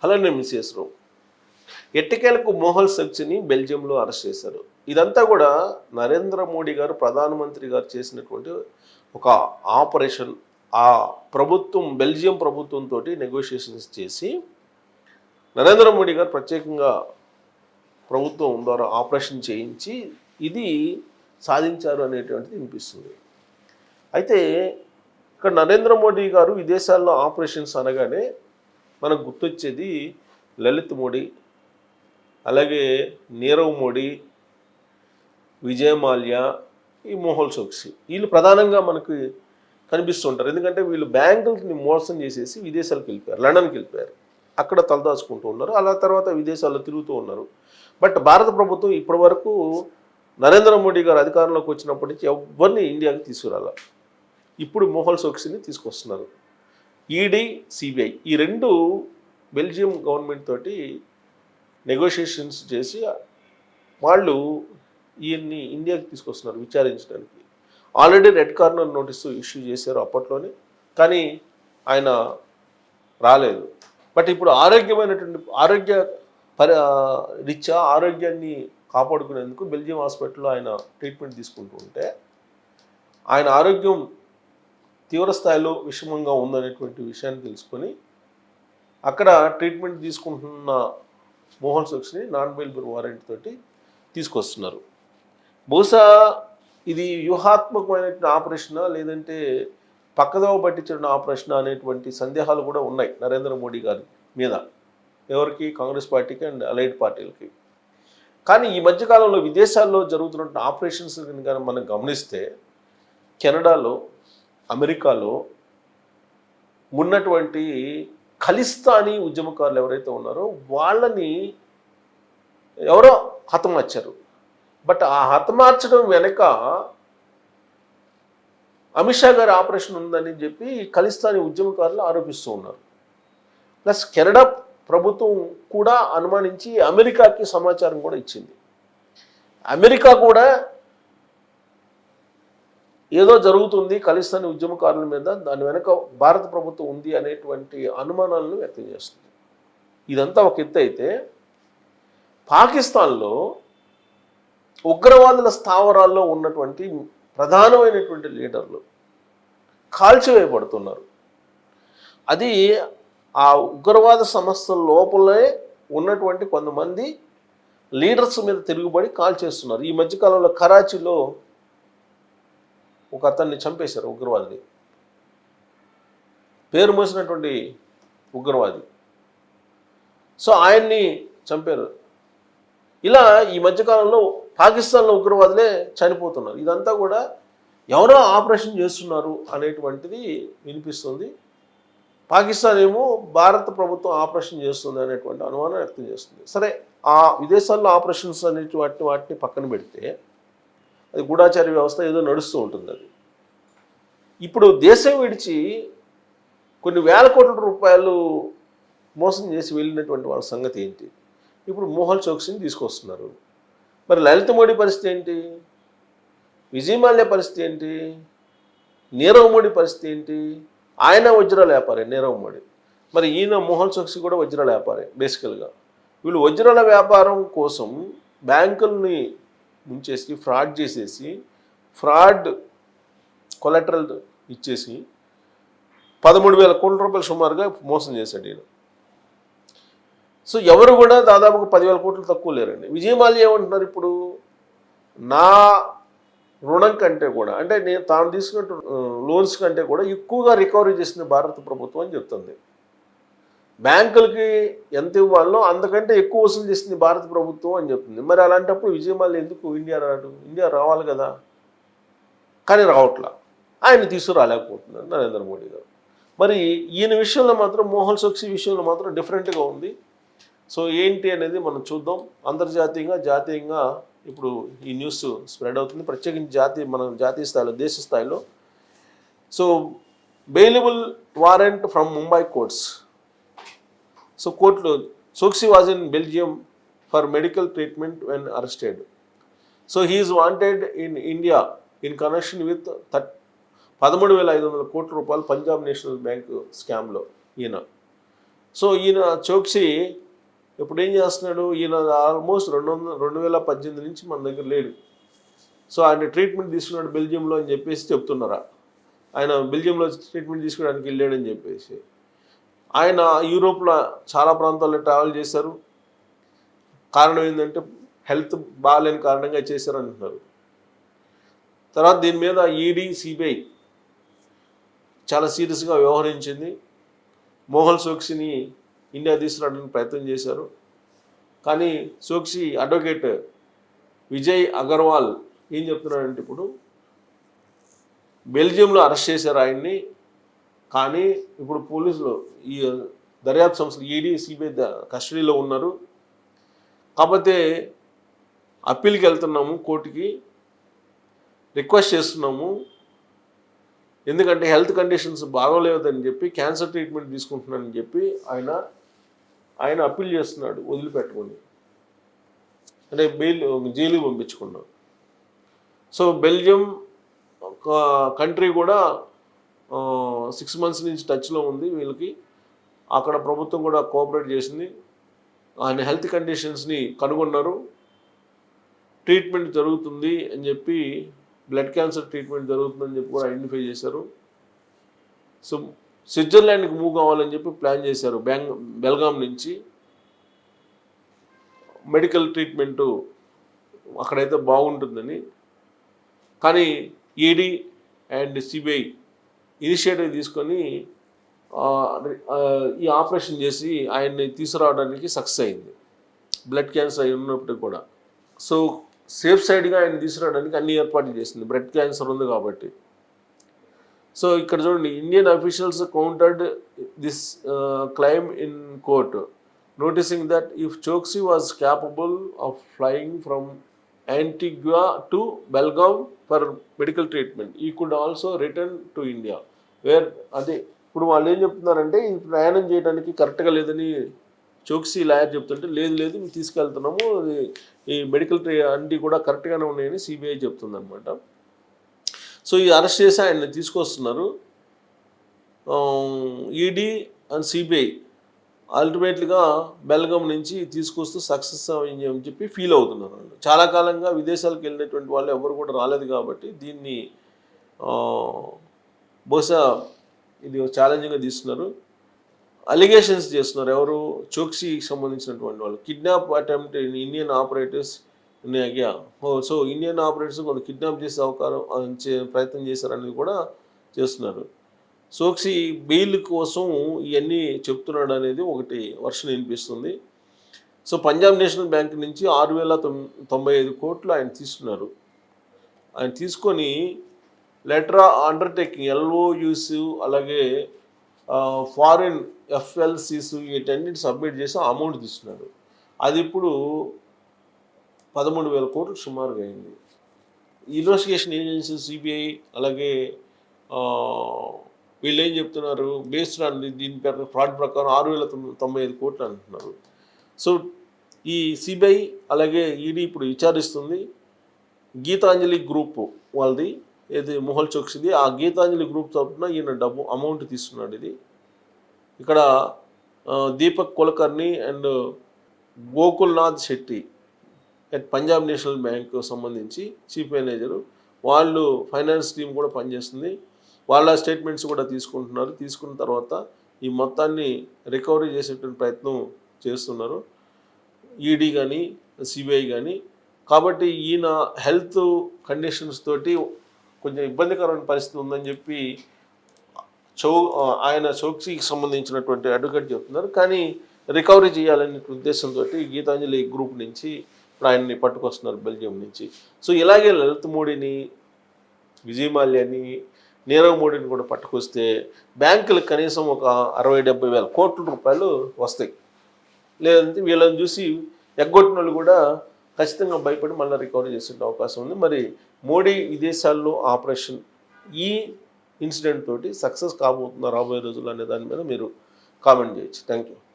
అలానే మిస్సెస్ రో ఎట్టకేలకు మోహల్ సక్సిని బెల్జియంలో అరెస్ట్ చేశారు. ఇదంతా కూడా నరేంద్ర మోడీ గారు ప్రధానమంత్రి గారు చేసినటువంటి ఒక ఆపరేషన్. ఆ ప్రభుత్వం బెల్జియం ప్రభుత్వంతో నెగోషియేషన్స్ చేసి నరేంద్ర మోడీ గారు ప్రత్యేకంగా ప్రభుత్వం ద్వారా ఆపరేషన్ చేయించి ఇది సాధించారు అనేటువంటిది వినిపిస్తుంది. అయితే ఇక్కడ నరేంద్ర మోడీ గారు విదేశాల్లో ఆపరేషన్స్ అనగానే మనకు గుర్తొచ్చేది లలిత్ మోడీ, అలాగే నీరవ్ మోడీ, విజయ్ మాల్యా, ఈ మోహల్ చోక్సీ వీళ్ళు ప్రధానంగా మనకు కనిపిస్తుంటారు. ఎందుకంటే వీళ్ళు బ్యాంకులని మోసం చేసేసి విదేశాలకు వెళ్ళిపోయారు, లండన్కి వెళ్ళిపోయారు, అక్కడ తలదాచుకుంటూ ఉన్నారు. అలా తర్వాత విదేశాల్లో తిరుగుతూ ఉన్నారు. బట్ భారత ప్రభుత్వం ఇప్పటి వరకు నరేంద్ర మోడీ గారు అధికారంలోకి వచ్చినప్పటి నుంచి ఎవరిని ఇండియాకి తీసుకురాల. ఇప్పుడు మోహల్ చోక్సీని తీసుకొస్తున్నారు. ఈడీ, సిబిఐ ఈ రెండు బెల్జియం గవర్నమెంట్ తోటి నెగోషియేషన్స్ చేసి వాళ్ళు ఈయన్ని ఇండియాకి తీసుకొస్తున్నారు విచారించడానికి. Already red corner notice issue చేశారు అప్పట్లోనే, కానీ ఆయన రాలేదు. బట్ ఇప్పుడు ఆరోగ్య రీత్యా ఆరోగ్యాన్ని కాపాడుకునేందుకు బెల్జియం హాస్పిటల్లో ఆయన ట్రీట్మెంట్ తీసుకుంటూ ఉంటే ఆయన ఆరోగ్యం తీవ్రస్థాయిలో విషమంగా ఉందనేటువంటి విషయాన్ని తెలుసుకొని అక్కడ ట్రీట్మెంట్ తీసుకుంటున్న మోహల్ చోక్సీని నాన్ బెయిలబుల్ వారెంట్ తోటి తీసుకొస్తున్నారు. బహుశా ఇది వ్యూహాత్మకమైనటువంటి ఆపరేషనా లేదంటే పక్కదోవ పట్టించిన ఆపరేషనా అనేటువంటి సందేహాలు కూడా ఉన్నాయి నరేంద్ర మోడీ గారి మీద, ఎవరికి, కాంగ్రెస్ పార్టీకి అండ్ అలైడ్ పార్టీలకి. కానీ ఈ మధ్యకాలంలో విదేశాల్లో జరుగుతున్న ఆపరేషన్స్ కానీ మనం గమనిస్తే కెనడాలో, అమెరికాలో ఉన్నటువంటి ఖలిస్తానీ ఉద్యమకారులు ఎవరైతే ఉన్నారో వాళ్ళని ఎవరో హతమార్చారు. బట్ ఆ హతమార్చడం వెనక అమిత్ షా గారి ఆపరేషన్ ఉందని చెప్పి ఖలిస్తానీ ఉద్యమకారులు ఆరోపిస్తూ ఉన్నారు. ప్లస్ కెనడా ప్రభుత్వం కూడా అనుమానించి అమెరికాకి సమాచారం కూడా ఇచ్చింది. అమెరికా కూడా ఏదో జరుగుతుంది ఖలిస్తానీ ఉద్యమకారుల మీద, దాని వెనక భారత ప్రభుత్వం ఉంది అనేటువంటి అనుమానాలను వ్యక్తం చేస్తుంది. ఇదంతా ఒక ఎత్తు అయితే, పాకిస్తాన్లో ఉగ్రవాదుల స్థావరాల్లో ఉన్నటువంటి ప్రధానమైనటువంటి లీడర్లు కాల్చివేయబడుతున్నారు. అది ఆ ఉగ్రవాద సంస్థల లోపలే ఉన్నటువంటి కొంతమంది లీడర్స్ మీద తిరుగుబడి కాల్ చేస్తున్నారు. ఈ మధ్యకాలంలో కరాచీలో ఒక అతన్ని చంపేశారు, ఉగ్రవాదిని, పేరు మోసినటువంటి ఉగ్రవాది. సో ఆయన్ని చంపారు. ఇలా ఈ మధ్యకాలంలో పాకిస్తాన్లో ఉగ్రవాదులే చనిపోతున్నారు. ఇదంతా కూడా ఎవరో ఆపరేషన్ చేస్తున్నారు అనేటువంటిది వినిపిస్తుంది. పాకిస్తాన్ ఏమో భారత ప్రభుత్వం ఆపరేషన్ చేస్తుంది అనేటువంటి అనుమానం వ్యక్తం చేస్తుంది. సరే, ఆ విదేశాల్లో ఆపరేషన్స్ అనేటువంటి వాటిని పక్కన పెడితే అది గూఢాచార వ్యవస్థ ఏదో నడుస్తూ ఉంటుంది. అది ఇప్పుడు దేశం విడిచి కొన్ని వేల కోట్ల రూపాయలు మోసం చేసి వెళ్ళినటువంటి వాళ్ళ సంగతి ఏంటి? ఇప్పుడు మోహల్ చోక్సీని తీసుకొస్తున్నారు. మరి లలిత్ మోడీ పరిస్థితి ఏంటి? విజయ్ మాల్యా పరిస్థితి ఏంటి? నీరవ్ మోడీ పరిస్థితి ఏంటి? ఆయన వజ్రాల వ్యాపారే నీరవ్ మోడీ. మరి ఈయన మోహల్ చోక్సీ కూడా వజ్రాల వ్యాపారే బేసికల్గా. వీళ్ళు వజ్రాల వ్యాపారం కోసం బ్యాంకుల్ని ముంచేసి ఫ్రాడ్ చేసేసి, ఫ్రాడ్ కొలాటరల్ ఇచ్చేసి 13,000 కోట్ల రూపాయలు సుమారుగా మోసం చేశాడు ఈయన. సో ఎవరు కూడా దాదాపుగా 10,000 కోట్లు తక్కువ లేరండి. విజయ్ మాల్యా ఏమంటున్నారు ఇప్పుడు, నా రుణం కంటే కూడా, అంటే నేను తాను తీసుకున్న లోన్స్ కంటే కూడా ఎక్కువగా రికవరీ చేసింది భారత ప్రభుత్వం అని చెప్తుంది. బ్యాంకులకి ఎంత ఇవ్వాలో అంతకంటే ఎక్కువ వసూలు చేసింది భారత ప్రభుత్వం అని చెప్తుంది. మరి అలాంటప్పుడు విజయ్ మాల్యా ఎందుకు ఇండియా రాడు? ఇండియా రావాలి కదా, కానీ రావట్లా. ఆయన తీసుకురాలేకపోతున్నారు నరేంద్ర మోడీ గారు. మరి ఈయన విషయంలో మాత్రం, మోహల్ చోక్సీ విషయంలో మాత్రం డిఫరెంట్గా ఉంది. సో ఏంటి అనేది మనం చూద్దాం. అంతర్జాతీయంగా, జాతీయంగా ఇప్పుడు ఈ న్యూస్ స్ప్రెడ్ అవుతుంది, ప్రత్యేకించి మన జాతీయ స్థాయిలో, దేశ స్థాయిలో. So bailable warrant from Mumbai courts. So కోర్టులో Choksi was in Belgium for medical treatment when arrested. So he is wanted in India in connection with 13,500 కోట్ల రూపాయలు పంజాబ్ నేషనల్ బ్యాంక్ స్కామ్లో ఈయన. సో ఈయన చోక్సీ ఇప్పుడు ఏం చేస్తున్నాడు, ఈయన ఆల్మోస్ట్ 2018 నుంచి మన దగ్గర లేడు. సో ఆయన ట్రీట్మెంట్ తీసుకున్నాడు బెల్జియంలో అని చెప్పేసి చెప్తున్నారా, ఆయన బెల్జియంలో ట్రీట్మెంట్ తీసుకోవడానికి వెళ్ళాడని చెప్పేసి. ఆయన యూరోప్లో చాలా ప్రాంతాల్లో ట్రావెల్ చేశారు. కారణం ఏంటంటే హెల్త్ బాగాలేని కారణంగా చేశారు అంటున్నారు. తర్వాత దీని మీద ఈడీ సిబిఐ చాలా సీరియస్గా వ్యవహరించింది. మోహన్ చోక్సీని ఇండియా తీసుకురావడానికి ప్రయత్నం చేశారు. కానీ చోక్సీ అడ్వకేట్ విజయ్ అగర్వాల్ ఏం చెప్తున్నాడంటే, ఇప్పుడు బెల్జియంలో అరెస్ట్ చేశారు ఆయన్ని, కానీ ఇప్పుడు పోలీసులు ఈ దర్యాప్తు సంస్థలు ఈడీ సిబిఐ కస్టడీలో ఉన్నారు. కాకపోతే అప్పీల్కి వెళ్తున్నాము, కోర్టుకి రిక్వెస్ట్ చేస్తున్నాము, ఎందుకంటే హెల్త్ కండిషన్స్ బాగోలేదని చెప్పి క్యాన్సర్ ట్రీట్మెంట్ తీసుకుంటున్నానని చెప్పి ఆయన అప్పీల్ చేస్తున్నాడు వదిలిపెట్టుకొని, అంటే జైలుకి పంపించుకున్నాడు. సో బెల్జియం కంట్రీ కూడా 6 months నుంచి టచ్లో ఉంది వీళ్ళకి. అక్కడ ప్రభుత్వం కూడా కోఆపరేట్ చేసింది. ఆయన హెల్త్ కండిషన్స్ని కనుగొన్నారు, ట్రీట్మెంట్ జరుగుతుంది అని చెప్పి, బ్లడ్ క్యాన్సర్ ట్రీట్మెంట్ జరుగుతుందని చెప్పి కూడా ఐడెంటిఫై చేశారు. సో స్విట్జర్లాండ్కి మూవ్ కావాలని చెప్పి ప్లాన్ చేశారు. బెల్గాం నుంచి మెడికల్ ట్రీట్మెంటు అక్కడైతే బాగుంటుందని. కానీ ఈడీ అండ్ సిబిఐ ఇనిషియేటివ్ తీసుకొని ఈ ఆపరేషన్ చేసి ఆయన్ని తీసుకురావడానికి సక్సెస్ అయింది, బ్లడ్ క్యాన్సర్ అయి ఉన్నప్పటికీ కూడా. సో సేఫ్ సైడ్గా ఆయన తీసుకురావడానికి అన్ని ఏర్పాట్లు చేసింది, బ్లడ్ క్యాన్సర్ ఉంది కాబట్టి. సో ఇక్కడ చూడండి, Indian officials countered this claim in court, noticing that if Choksi was capable of flying from Antigua to Belgaum for medical treatment, he could also return to India where. అదే ఇప్పుడు వాళ్ళు ఏం చెప్తున్నారంటే, ఈ ప్రయాణం చేయడానికి కరెక్ట్గా లేదని చోక్సీ లాయర్ చెప్తుంటే, లేదు మేము తీసుకెళ్తున్నాము, ఈ మెడికల్ అన్నీ కూడా కరెక్ట్గానే ఉన్నాయని సిబిఐ చెప్తుంది అనమాట. సో ఈ అరెస్ట్ చేసి ఆయన తీసుకొస్తున్నారు. ఈడీ అండ్ సిబిఐ అల్టిమేట్లీగా బెల్గాం నుంచి తీసుకొస్తూ సక్సెస్ అయ్యి అని చెప్పి ఫీల్ అవుతున్నారు వాళ్ళు. చాలా కాలంగా విదేశాలకు వెళ్ళినటువంటి వాళ్ళు ఎవరు కూడా రాలేదు కాబట్టి దీన్ని బహుశా ఇది ఛాలెంజింగ్గా తీస్తున్నారు. అలిగేషన్స్ చేస్తున్నారు ఎవరు, చోక్సీకి సంబంధించినటువంటి వాళ్ళు. Kidnap attempt in Indian operators ఉన్నాయా, సో ఇండియన్ ఆపరేటర్స్ కొంత కిడ్నాప్ చేసే ప్రయత్నం చేశారనేది కూడా చేస్తున్నారు. చోక్సీ బెయిల్ కోసం ఇవన్నీ చెప్తున్నాడు అనేది ఒకటి వర్షన్ వినిపిస్తుంది. సో పంజాబ్ నేషనల్ బ్యాంక్ నుంచి 6,095 కోట్లు ఆయన తీసుకున్నారు. ఆయన తీసుకొని లెటర్ అండర్టేకింగ్ LOUs అలాగే ఫారిన్ FLCs వీటన్నిటి సబ్మిట్ చేసి అమౌంట్ తీసుకున్నాడు. అది ఇప్పుడు 13,000 కోట్లు సుమారుగా అయింది. ఇన్వెస్టిగేషన్ ఏజెన్సీ సిబిఐ అలాగే వీళ్ళు ఏం చెప్తున్నారు, బేస్డ్ ఆన్ దీని ఫ్రాడ్ ప్రకారం 6,095 కోట్లు అంటున్నారు. సో ఈ సిబిఐ అలాగే ఈడీ ఇప్పుడు విచారిస్తుంది. గీతాంజలి గ్రూప్ వాళ్ళది, ఏది మోహన్ చోక్సీది, ఆ గీతాంజలి గ్రూప్ తరఫున ఈయన అమౌంట్ తీసుకున్నాడు. ఇది ఇక్కడ Deepak Kulkarni and Gokulnath Shetty at Punjab National Bank సంబంధించి చీఫ్ మేనేజరు, వాళ్ళు ఫైనాన్స్ టీం కూడా పనిచేస్తుంది. వాళ్ళ స్టేట్మెంట్స్ కూడా తీసుకుంటున్నారు. తీసుకున్న తర్వాత ఈ మొత్తాన్ని రికవరీ చేసేటువంటి ప్రయత్నం చేస్తున్నారు ఈడీ కానీ సిబిఐ కానీ. కాబట్టి ఈయన హెల్త్ కండిషన్స్ తోటి కొంచెం ఇబ్బందికరమైన పరిస్థితి ఉందని చెప్పి ఆయన చోక్సీకి సంబంధించినటువంటి అడ్వకేట్ చెప్తున్నారు. కానీ రికవరీ చేయాలనే ఉద్దేశంతో గీతాంజలి గ్రూప్ నుంచి ఇప్పుడు ఆయన్ని పట్టుకొస్తున్నారు బెల్జియం నుంచి. సో ఇలాగే లలిత్ మోడీని, విజయ్ మాల్యాని, నీరవ్ మోడీని కూడా పట్టుకొస్తే బ్యాంకులకు కనీసం ఒక 60-70 వేల కోట్ల రూపాయలు వస్తాయి. లేదంటే వీళ్ళని చూసి ఎగ్గొట్టిన వాళ్ళు కూడా ఖచ్చితంగా భయపడి మళ్ళీ రికవరీ చేసే అవకాశం ఉంది. మరి మోడీ విదేశాల్లో ఆపరేషన్ ఈ ఇన్సిడెంట్ తోటి సక్సెస్ కాబోతుందా రాబోయే రోజులు అనే దాని మీద మీరు కామెంట్ చేయొచ్చు. Thank you.